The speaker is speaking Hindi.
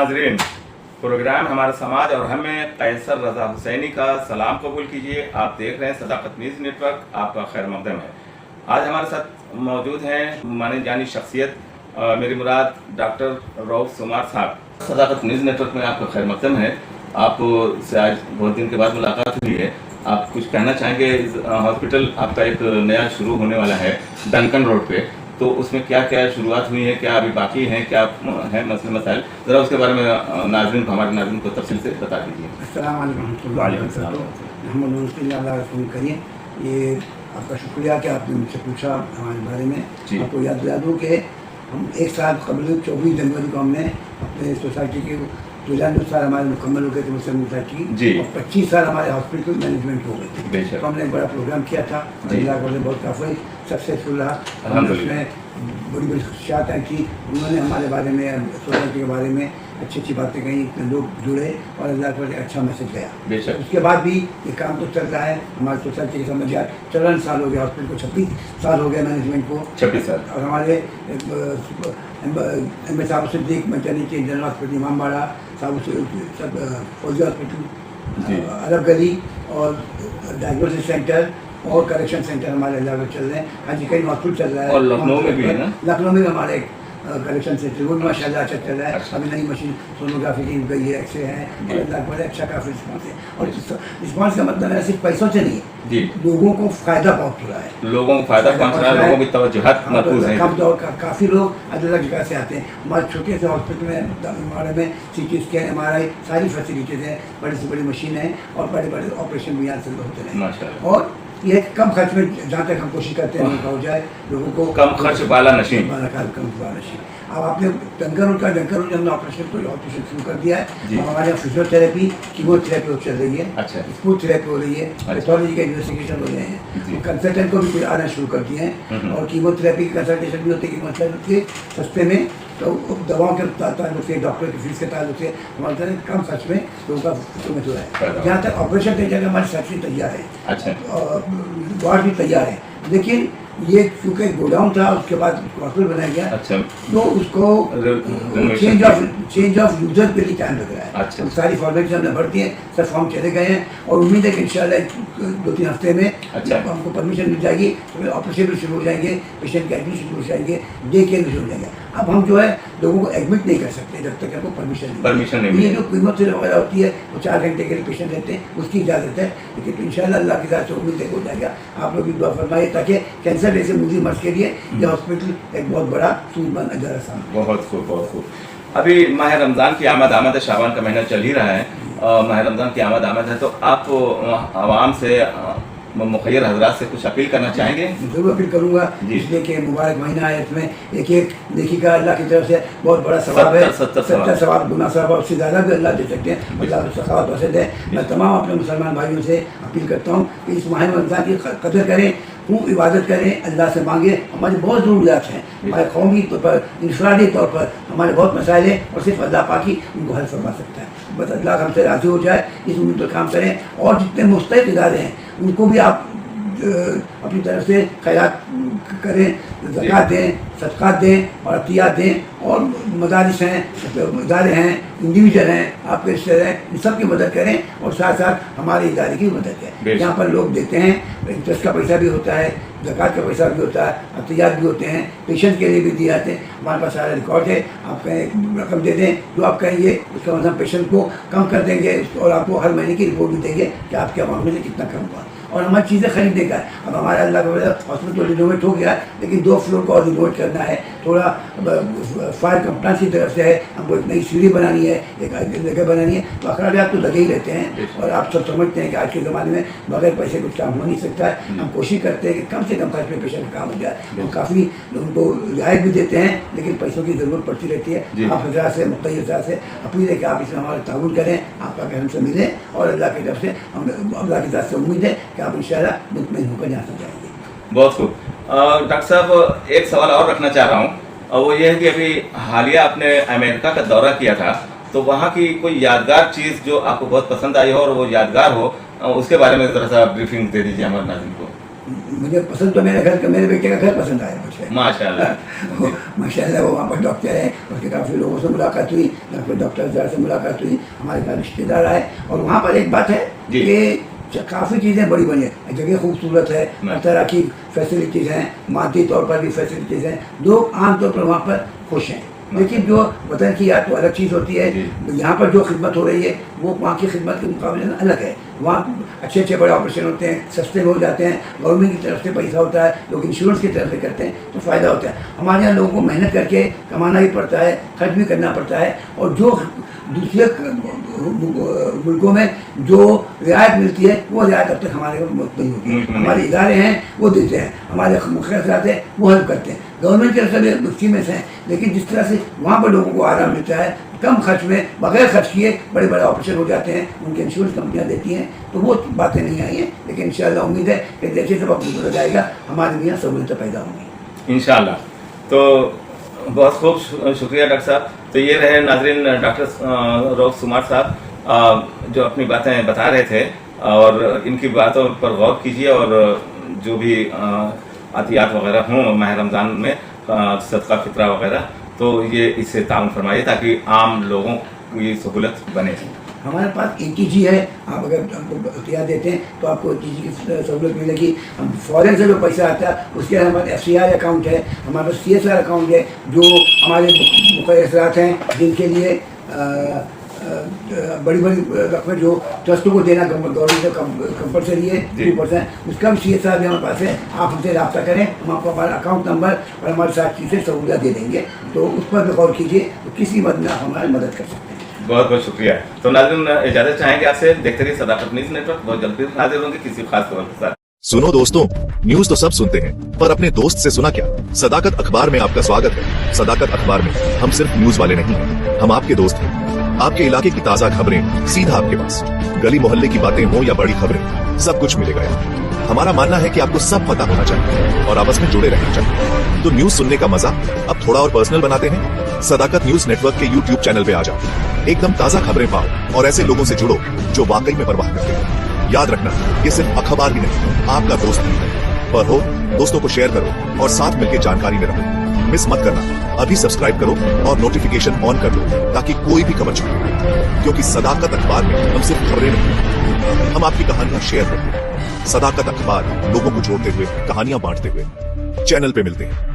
नाजरीन, प्रोग्राम हमारा समाज और हमें कैसर रजा हुसैनी का सलाम कबूल कीजिए। आप देख रहे हैं सदाकत न्यूज़ नेटवर्क, आपका खैर मकदम है। आज हमारे साथ मौजूद हैं माने जानी शख्सियत, मेरी मुराद डॉक्टर रऊफ सुमार साहब। सदाकत न्यूज़ नेटवर्क में आपका खैर मकदम है। आपसे आज बहुत दिन के बाद मुलाकात हुई है। आप कुछ कहना चाहेंगे? हॉस्पिटल आपका एक नया शुरू होने वाला है डंकन रोड पे, तो उसमें क्या क्या शुरुआत हुई है, क्या अभी बाकी है, क्या है मसले मसाइल, ज़रा उसके बारे में नाज़रीन हमारे नाज़रीन को तफसील से बता दीजिए। अस्सलाम वालेकुम करिए। ये आपका शुक्रिया कि आपने मुझसे पूछा हमारे बारे में। आपको याद दिला दूँ कि हम एक साल कबल 24 जनवरी को हमने अपने सोसाइटी के 92 साल हमारे मुकम्मल हो गए थे मुस्लिम सोसाइटी, और 25 साल हमारे हॉस्पिटल मैनेजमेंट हो गए थे। तो हमने एक बड़ा प्रोग्राम किया था, बहुत काफ़ी सक्सेसफुल रहा। उसमें बड़ी बड़ी खुशियात आई थी। उन्होंने हमारे बारे में, सोसाइटी के बारे में अच्छी अच्छी बातें कही, इतने लोग जुड़े और अल्लाह पर अच्छा मैसेज गया। उसके बाद भी ये काम तो चल रहा है। हमारे सोसाइटी के समझ 54 साल हो गया, हॉस्पिटल को 26 साल हो गया, मैनेजमेंट को 26 साल। और हमारे एम साहब से देख मैटर्निटी जनरल हॉस्पिटल इमामबाड़ा साहब से सब फौजी हॉस्पिटल अरब गली और डायग्नोसिस सेंटर और करेक्शन सेंटर हमारे अल्लाह चल रहे हैं। हाँ जी, कई हॉस्पिटल चल रहा है। और लखनऊ में भी है ना? लखनऊ में हमारे कलेक्शन सेंटर वो माशाल्लाह अच्छा चल रहा है। अभी नई मशीन सोनोग्राफी की गई है, एक्सरे है, और अल्लाह पर अच्छा काफ़ी रिस्पॉन्स है। और रिस्पॉन्स का मतलब है सिर्फ पैसों से नहीं है, लोगों को फ़ायदा पहुँच रहा है, लोगों को फ़ायदा पहुँच रहा है, लोगों की तवज्जुहात मरकूज़ है। कम दौर का काफ़ी लोग अलग अलग जगह से आते हैं। हमारे छोटे से हॉस्पिटल में हमारे में CT स्कैन, MRI सारी फैसिलिटीज़ हैं, बड़ी से बड़ी मशीन है और बड़े बड़े ऑपरेशन भी यहाँ से होते हैं। और ये कम खर्च में, जहाँ तक हम कोशिश करते हैं हो जाए, लोगों को कम खर्च वाला नशीन। अब आपने डंकर रोड हमने ऑपरेशन शुरू कर दिया है। हमारे यहाँ फिजियोथेरेपी, कीमोथेरेपी चल रही है, अच्छा, स्पूच थेरेपी हो रही है, पैथोलॉजी का इन्वेस्टिगेशन हो रहे हैं, कंसल्टेंट को भी कुछ आना शुरू कर दिए हैं। और कीमोथेरेपी की कंसल्टेशन भी होती है, कीमोथेरेपी सस्ते में, तो दवाओं के ताल्लुक से, डॉक्टर की फीस के ताल्लुक से हमारे कम खर्च में लोगों का सुविधा हो रहा है। जहाँ तक ऑपरेशन की जगह हमारी फैक्ट्री तैयार है, अच्छा, वार्ड भी तैयार है। लेकिन ये क्योंकि गोडाउन था, उसके बाद हॉस्पिटल बनाया गया, अच्छा, तो उसको चेंज ऑफ यूजर के लिए टाइम लग रहा है। अच्छा, सारी फॉर्मेलिटीज हमने भर दी है, सब फॉर्म चले गए हैं और उम्मीद है कि इंशाल्लाह 2-3 हफ्ते में, अच्छा, हमको परमिशन मिल जाएगी, तो ऑपरेशन भी शुरू हो जाएंगे, पेशेंट के एडमिट शुरू हो जाएंगे, डे केयर भी शुरू हो जाएंगे। अब हम जो है लोगों को एडमिट नहीं कर सकते जब तक हमको परमिशन नहीं। ये जो कीमोथेरेपी वगैरह होती है वो 4 घंटे के लिए पेशेंट रहते हैं, उसकी इजाज़त है। लेकिन इंशाल्लाह अल्लाह की तरफ से उम्मीद है हो जाएगा। आप लोग भी दुआ फरमाइए ताकि कैंसर जैसे मुझे मर्ज के लिए ये हॉस्पिटल एक बहुत बड़ा सूरबंद अजर सामने। बहुत खूब, बहुत खूब। अभी माह रमज़ान की आमद है, शाबान का महीना चल ही रहा है, माह रमज़ान की आमद है, तो आप आवाम से, मुखय्यर हजरात से कुछ अपील करना चाहेंगे? जरूर अपील करूँगा, इसलिए कि मुबारक महीना है, इसमें एक नेकी का अल्लाह की तरफ से बहुत बड़ा सवाब है, 70 सवाब, गुना सवाब, और उससे ज़्यादा भी अल्लाह दे सकते हैं। अल्लाह सखावत पसंद है। मैं तमाम अपने मुसलमान भाइयों से अपील करता हूँ कि इस माह रमज़ान की कदर करें, खूब इबादत करें, अल्लाह से मांगे। हमारी बहुत ज़रूरियात हैं, हमारे कौमी तौर पर, इंफरादी तौर पर हमारे बहुत मसाइल हैं, और सिर्फ अल्लाह पाक ही उनको हल फरमा सकता है। बस अल्लाह हमसे राज़ी हो जाए, इस उम्मीद पर काम करें। और जितने मुस्तहिक़ इदारे हैं उनको भी आप अपनी तरफ से खैरात करें, ज़कात दें, सदक़ात दें और अतियात दें। और मदारिस हैं, इदारे हैं, इंडिविजुअल हैं, आपके रिश्तेदार हैं, इन सब की मदद करें और साथ साथ हमारे इदारे की मदद करें। यहाँ पर लोग देते हैं, इंटरेस्ट का पैसा भी होता है, ज़कात का पैसा भी होता है, अतियात भी होते हैं, पेशेंट के लिए भी दिए जाते हैं। हमारे पास सारा रिकॉर्ड है, आप कहें रकम दे दें, जो आप कहेंगे उसका मतलब पेशेंट को कम कर देंगे और आपको हर महीने की रिपोर्ट भी देंगे कि आपके अमाउंट में से कितना कम हुआ। और हमारी चीज़ें खरीदने का है। अब हमारा अल्लाह का हॉस्पिटल तो रिनोवेट हो गया है, लेकिन 2 फ्लोर को और रिनोवेट करना है। थोड़ा फायर कंपनी की तरफ से है, हमको एक नई सीढ़ी बनानी है, एक जगह बनानी है, तो अखराजात तो लगे ही रहते हैं। और आप सब समझते हैं कि आज के ज़माने में बगैर पैसे कुछ काम हो नहीं सकता है। हम कोशिश करते हैं कि कम से कम खर्च में पेशेंट का काम हो जाए। हम काफ़ी उनको रियायत भी देते हैं, लेकिन पैसों की ज़रूरत पड़ती रहती है। आप हज़रात से, मुख्तलिफ़ हज़रात से अपील है कि आप इसमें हमारा ताउन करें, आपका कहम से मिलें, और अल्लाह की तरफ से हम, अल्लाह की तरफ से उम्मीद है कि आप इंशाअल्लाह मुतमईन होकर यहाँ से जाएंगे। बहुत खूब। डॉक्टर साहब, एक सवाल और रखना चाह रहा हूँ, और वो ये है कि अभी हालिया आपने अमेरिका का दौरा किया था, तो वहाँ की कोई यादगार चीज़ जो आपको बहुत पसंद आई हो और वो यादगार हो, उसके बारे में ज़रा सा ब्रीफिंग दे दीजिए हमारे नाज़रीन को। मुझे पसंद तो मेरे बेटे का घर पसंद आया मुझे माशाल्लाह। माशाल्लाह वो वहाँ पर डॉक्टर है, उसके काफ़ी लोगों से मुलाकात हुई, फिर डॉक्टर से मुलाकात हुई, हमारे पास रिश्तेदार आए। और वहाँ पर एक बात है कि काफ़ी चीज़ें बड़ी बड़ी है, जगह खूबसूरत है, हर तरह की फैसिलिटीज़ हैं, मादी तौर पर भी फैसिलिटीज़ हैं, लोग आमतौर पर वहाँ पर खुश हैं। लेकिन जो वतन की याद तो अलग चीज़ होती है, यहाँ पर जो खिदमत हो रही है वो वहाँ की खिदमत के मुकाबले में अलग है। वहाँ अच्छे अच्छे बड़े ऑपरेशन होते हैं, सस्ते हो जाते हैं, गवर्नमेंट की तरफ से पैसा होता है, लोग इंश्योरेंस की तरफ से करते हैं तो फ़ायदा होता है। हमारे यहाँ लोगों को मेहनत करके कमाना ही पड़ता है, खर्च भी करना पड़ता है, और जो दूसरे मुल्कों में जो रियायत मिलती है वो रियायत अब तक हमारे को नहीं होती है। हमारे इदारे हैं वो देते हैं, हमारे मुखियात हैं वो हेल्प करते हैं, गवर्नमेंट की तरफ से मुफ्ती में से हैं। लेकिन जिस तरह से वहाँ पर लोगों को आराम मिलता है, कम खर्च में बगैर खर्च किए बड़े बड़े ऑपरेशन हो जाते हैं, उनकी इंश्योरेंस कंपनियाँ देती हैं, तो वो बातें नहीं आई हैं। लेकिन इंशाल्लाह उम्मीद है कि जैसे सब अपनी हो जाएगा हमारे लिए सहूलियतें पैदा होंगी इंशाल्लाह। तो बहुत खूब शुक्रिया डॉक्टर साहब। तो ये रहे नाजरीन डॉक्टर रऊफ सुमार साहब जो अपनी बातें बता रहे थे, और इनकी बातों पर गौर कीजिए, और जो भी आतियात वगैरह हों माह रमज़ान में, सदका फितरा वगैरह, तो ये इससे ताउन फरमाइए ताकि आम लोगों की सहूलत बने। हमारे पास ATG है, आप अगर हमको इख्तियार देते हैं तो आपको ATG की सहूलत मिलेगी। हम फॉरेन से जो पैसा आता है उसके हमारे FCR अकाउंट है, हमारे पास CSR अकाउंट है, जो हमारे मुक़र्ररात हैं जिनके लिए बड़ी बड़ी रकमें जो ट्रस्टों को देना गवर्नमेंट से कंपलसरी है 2%, उसका भी CSR भी हमारे पास है। आप हमसे रब्ता करें, हम आपको हमारा अकाउंट नंबर और हमारे साथ चीज़ें सहूलियत दे देंगे, तो उस पर भी गौर कीजिए, तो किसी मद में आप हमारी मदद कर सकते हैं। बहुत बहुत शुक्रिया। तो नाज़रीन इजाज़त चाहेंगे आपसे, देखते रहिए सदाकत न्यूज़ नेटवर्क। बहुत जल्दी हाजिर होंगे किसी खास खबर के साथ। सुनो दोस्तों, न्यूज तो सब सुनते हैं पर अपने दोस्त से सुना क्या? सदाकत अखबार में आपका स्वागत है। सदाकत अखबार में हम सिर्फ न्यूज वाले नहीं, हम आपके दोस्त हैं। आपके इलाके की ताजा खबरें सीधा आपके पास, गली मोहल्ले की बातें हो या बड़ी खबरें, सब कुछ मिलेगा यहाँ। हमारा मानना है कि आपको सब पता होना चाहिए और आपस में जुड़े रहना चाहिए। तो न्यूज सुनने का मजा अब थोड़ा और पर्सनल बनाते हैं। सदाकत न्यूज नेटवर्क के YouTube चैनल पे आ जाओ, एकदम ताजा खबरें पाओ और ऐसे लोगों से जुड़ो जो वाकई में परवाह करते हैं। याद रखना, ये सिर्फ अखबार ही नहीं, आपका दोस्त भी है। पर हो दोस्तों को शेयर करो और साथ मिलकर जानकारी में रहो। मिस मत करना, अभी सब्सक्राइब करो और नोटिफिकेशन ऑन कर लो ताकि कोई भी खबर छूटे। क्योंकि सदाकत अखबार में हम सिर्फ खबरें नहीं, हम आपकी कहानियां शेयर करते हैं। सदाकत अखबार लोगों को जोड़ते हुए, कहानियां बांटते हुए। चैनल पे मिलते हैं।